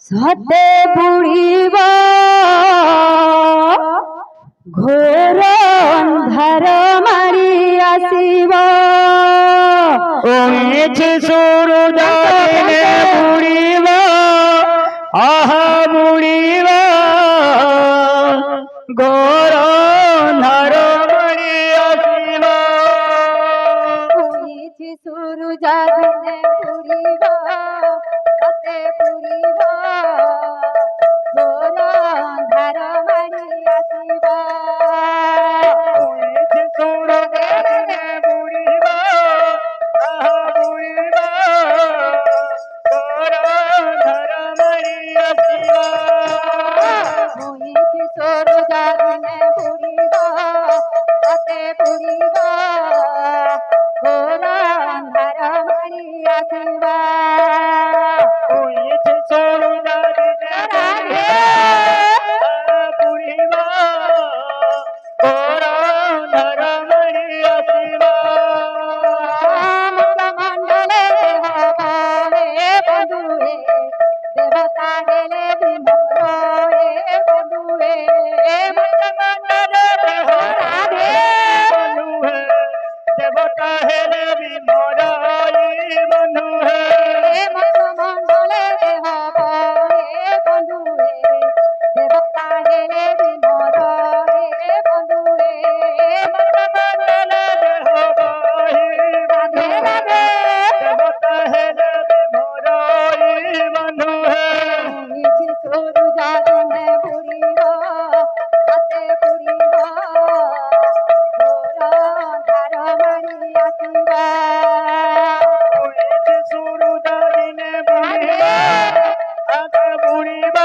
सते बुड़ीब घोर अंधार मारी आसीब सूरज दिने बुड़ीब आहा बुड़ीब घोर अंधार मारी आसीब सूरज दिने बुड़ीब सते बुड़ीब घोर अंधार मारी आसीब सूरज दिने बुड़ीब आहा बुड़ीब घोर अंधार मारी आसीब सूरज दिने बुड़ीब सते बुड़ीब घोर अंधार मारी आसीब सूरज दिने बुड़ीब घोर अंधार मारी आसीब मंडले बंधुए देवता हेले विमोरे बंधुए देवता हेले विमोराई बंधु है मंडले बंधुए देवता हेले विमोरे बंधुए देवता हेले विमोराई बंधु है सूरज दिने बुड़ीब सते बुड़ीब घोर अंधार मारी आसीब सूरज दिने बुड़ीब आधा बुड़ीब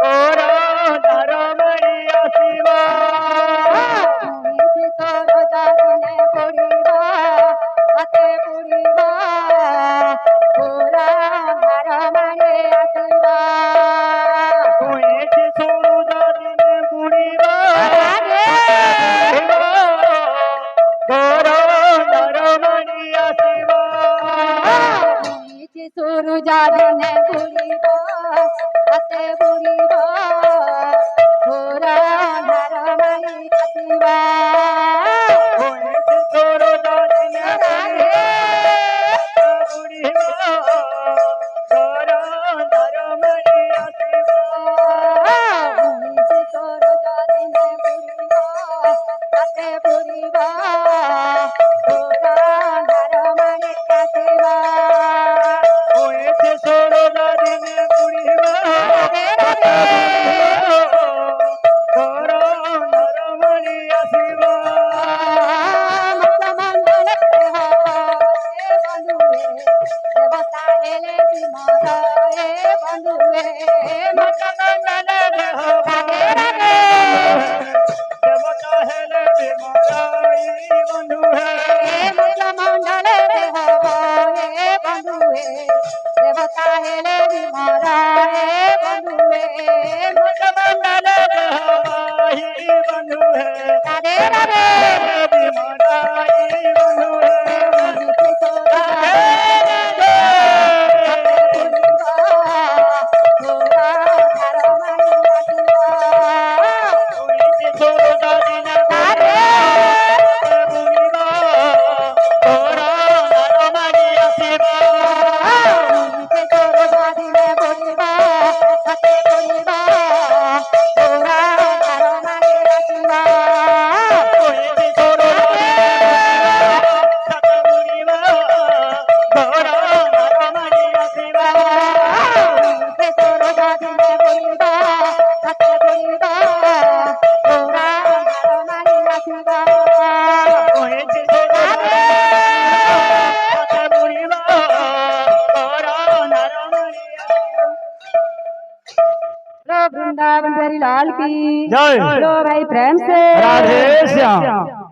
घोर अंधार मारी आसीब सूरज दिने बुड़ीब सते बुड़ीब घोर अंधार मारी आसीब सूरज दिने बुड़ीब घोर अंधार मारी आसीब सूरज दिने बुड़ीब सते बुड़ीब घोर अंधार मारी आसीब सूरज दिने बुड़ीब घोर अंधार मारी आसीब सूरज दिने बुड़ीब सते बुड़ीब घोर अंधार मारी आसीब सूरज दिने बुड़ीब घोर अंधार मारी आसीब मंडले बंधुए देवता हेले विमोरे बंधुए देवता हेले विमोराई बंधु है मंडले बंधुए देवता हेले विमोरे बंधुए बंधु है राधे राधे विमोराई बंधु वृंदावन बिहारी लाल की जय। लो भाई प्रेम से राधे श्याम।